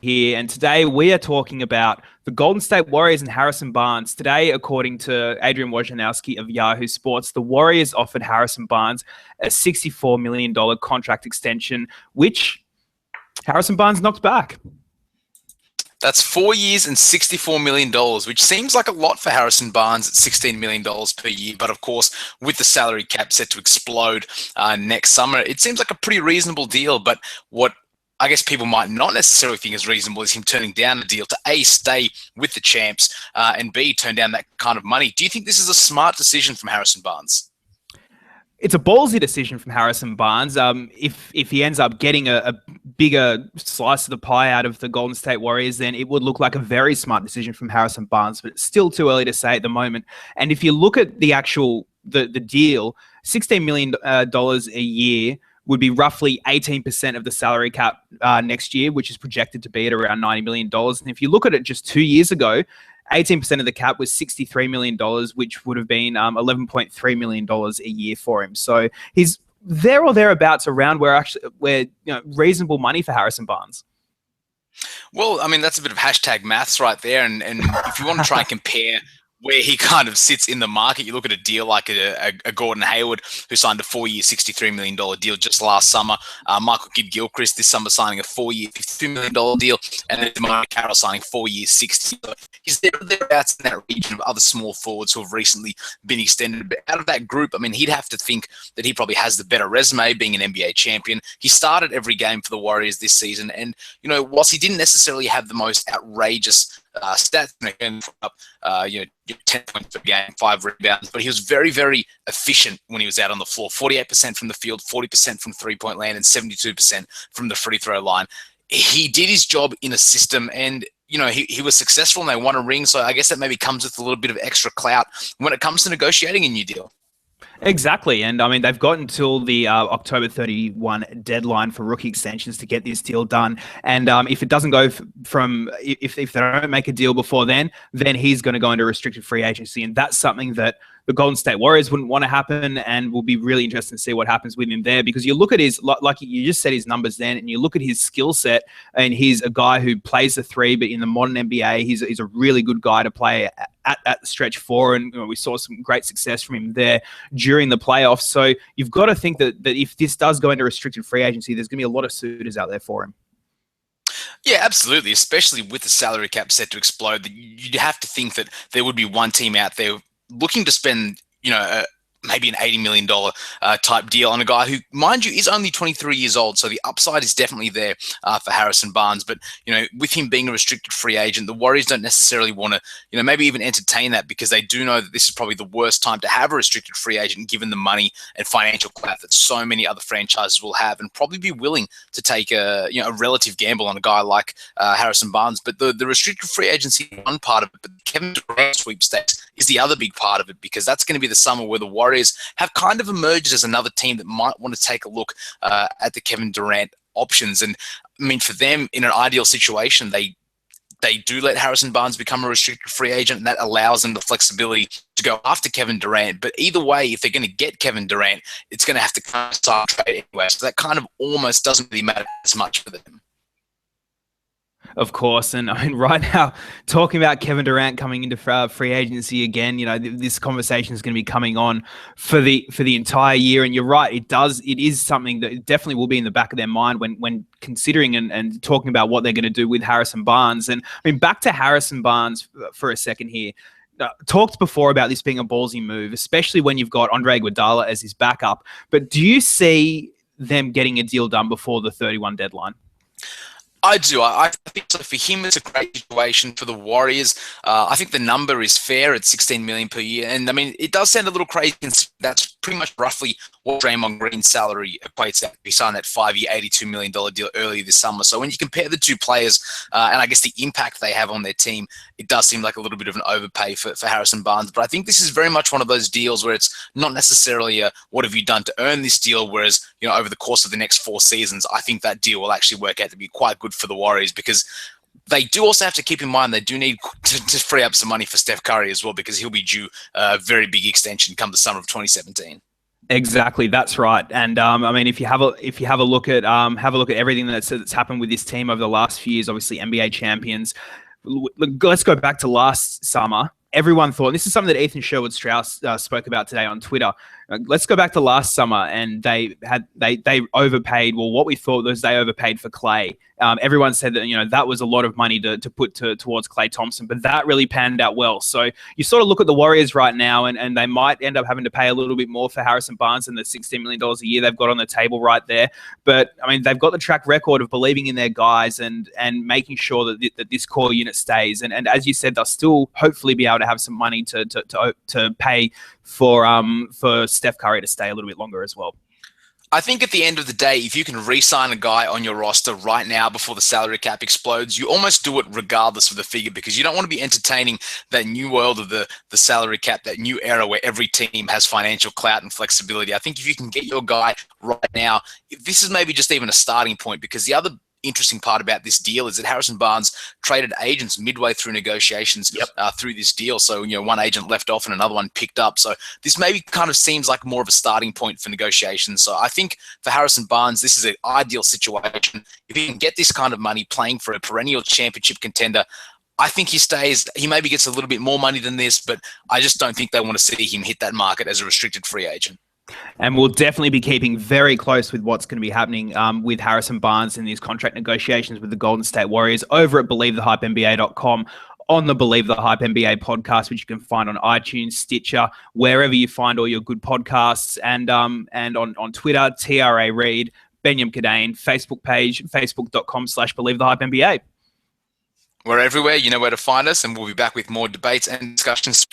here, and today we are talking about the Golden State Warriors and Harrison Barnes. Today, according to Adrian Wojnarowski of Yahoo Sports, the Warriors offered Harrison Barnes a $64 million contract extension, which Harrison Barnes knocked back. That's 4 years and $64 million, which seems like a lot for Harrison Barnes at $16 million per year. But of course, with the salary cap set to explode next summer, it seems like a pretty reasonable deal. But what I guess people might not necessarily think is reasonable is him turning down a deal to A, stay with the champs, and B, turn down that kind of money. Do you think this is a smart decision from Harrison Barnes? It's a ballsy decision from Harrison Barnes. If he ends up getting a bigger slice of the pie out of the Golden State Warriors, then it would look like a very smart decision from Harrison Barnes, but it's still too early to say at the moment. And if you look at the actual the deal, $16 million a year would be roughly 18% of the salary cap next year, which is projected to be at around $90 million. And if you look at it just 2 years ago, 18% of the cap was $63 million, which would have been $11.3 million a year for him. So he's there or thereabouts around where reasonable money for Harrison Barnes. Well, I mean, that's a bit of hashtag maths right there. And if you want to try and compare where he kind of sits in the market, you look at a deal like a Gordon Hayward, who signed a 4-year, $63 million deal just last summer. Michael Kidd-Gilchrist this summer signing a 4-year, $52 million deal. And then DeMarre Carroll signing 4 years, $60 million. So he's thereabouts in that region of other small forwards who have recently been extended. But out of that group, I mean, he'd have to think that he probably has the better resume, being an NBA champion. He started every game for the Warriors this season. And, whilst he didn't necessarily have the most outrageous stats, up 10 points per game, 5 rebounds, but he was very, very efficient when he was out on the floor. 48% from the field, 40% from three-point land, and 72% from the free throw line. He did his job in a system, and he was successful, and they won a ring. So I guess that maybe comes with a little bit of extra clout when it comes to negotiating a new deal. Exactly. And I mean, they've got until the October 31 deadline for rookie extensions to get this deal done. And if it doesn't go if they don't make a deal before then he's going to go into restricted free agency. And that's something that the Golden State Warriors wouldn't want to happen, and will be really interesting to see what happens with him there, because you look at his, like you just said, his numbers then, and you look at his skill set, and he's a guy who plays the three, but in the modern NBA, he's a really good guy to play at the stretch four, and we saw some great success from him there during the playoffs. So you've got to think that if this does go into restricted free agency, there's going to be a lot of suitors out there for him. Yeah, absolutely, especially with the salary cap set to explode. You'd have to think that there would be one team out there looking to spend, maybe an $80 million type deal on a guy who, mind you, is only 23 years old. So the upside is definitely there for Harrison Barnes. But, with him being a restricted free agent, the Warriors don't necessarily want to, maybe even entertain that, because they do know that this is probably the worst time to have a restricted free agent, given the money and financial clout that so many other franchises will have, and probably be willing to take a relative gamble on a guy like Harrison Barnes. But the restricted free agency is one part of it, but Kevin Durant sweepstakes is the other big part of it, because that's going to be the summer where the Warriors have kind of emerged as another team that might want to take a look at the Kevin Durant options. And I mean, for them, in an ideal situation, they do let Harrison Barnes become a restricted free agent, and that allows them the flexibility to go after Kevin Durant. But either way, if they're going to get Kevin Durant, it's going to have to kind of start trade anyway. So that kind of almost doesn't really matter as much for them. Of course. And I mean, right now, talking about Kevin Durant coming into free agency again, this conversation is going to be coming on for the entire year. And you're right, it is something that definitely will be in the back of their mind when considering and talking about what they're going to do with Harrison Barnes. And I mean, back to Harrison Barnes for a second here. Talked before about this being a ballsy move, especially when you've got Andre Iguodala as his backup. But do you see them getting a deal done before the 31 deadline? I do. I think so. For him, it's a great situation. For the Warriors, I think the number is fair at $16 million per year. And I mean, it does sound a little crazy. That's pretty much roughly what Draymond Green's salary equates to. He signed that 5-year, $82 million deal earlier this summer. So when you compare the two players, and I guess the impact they have on their team, it does seem like a little bit of an overpay for Harrison Barnes. But I think this is very much one of those deals where it's not necessarily what have you done to earn this deal, whereas, over the course of the next 4 seasons, I think that deal will actually work out to be quite good for the Warriors, because they do also have to keep in mind they do need to free up some money for Steph Curry as well, because he'll be due a very big extension come the summer of 2017. Exactly, that's right. And I mean, if you have a look at everything that's happened with this team over the last few years, obviously NBA champions. Let's go back to last summer. Everyone thought, and this is something that Ethan Sherwood Strauss spoke about today on Twitter. Let's go back to last summer, and they overpaid. Well, what we thought was they overpaid for Klay. Everyone said that that was a lot of money to put towards Klay Thompson, but that really panned out well. So you sort of look at the Warriors right now, and they might end up having to pay a little bit more for Harrison Barnes than the $16 million a year they've got on the table right there. But I mean, they've got the track record of believing in their guys and making sure that this core unit stays. And as you said, they'll still hopefully be able to have some money to pay for Steph Curry to stay a little bit longer as well. I think at the end of the day, if you can re-sign a guy on your roster right now before the salary cap explodes, you almost do it regardless of the figure, because you don't want to be entertaining that new world of the salary cap, that new era where every team has financial clout and flexibility. I think if you can get your guy right now, this is maybe just even a starting point, because the other interesting part about this deal is that Harrison Barnes traded agents midway through negotiations through this deal. So, one agent left off and another one picked up. So this maybe kind of seems like more of a starting point for negotiations. So I think for Harrison Barnes, this is an ideal situation. If he can get this kind of money playing for a perennial championship contender, I think he stays. He maybe gets a little bit more money than this, but I just don't think they want to see him hit that market as a restricted free agent. And we'll definitely be keeping very close with what's going to be happening with Harrison Barnes in these contract negotiations with the Golden State Warriors over at BelieveTheHypeNBA.com, on the Believe the Hype NBA podcast, which you can find on iTunes, Stitcher, wherever you find all your good podcasts, and on Twitter, TRA Reid, Benyam Kadane, Facebook page, facebook.com/BelieveTheHypeNBA. We're everywhere. You know where to find us, and we'll be back with more debates and discussions.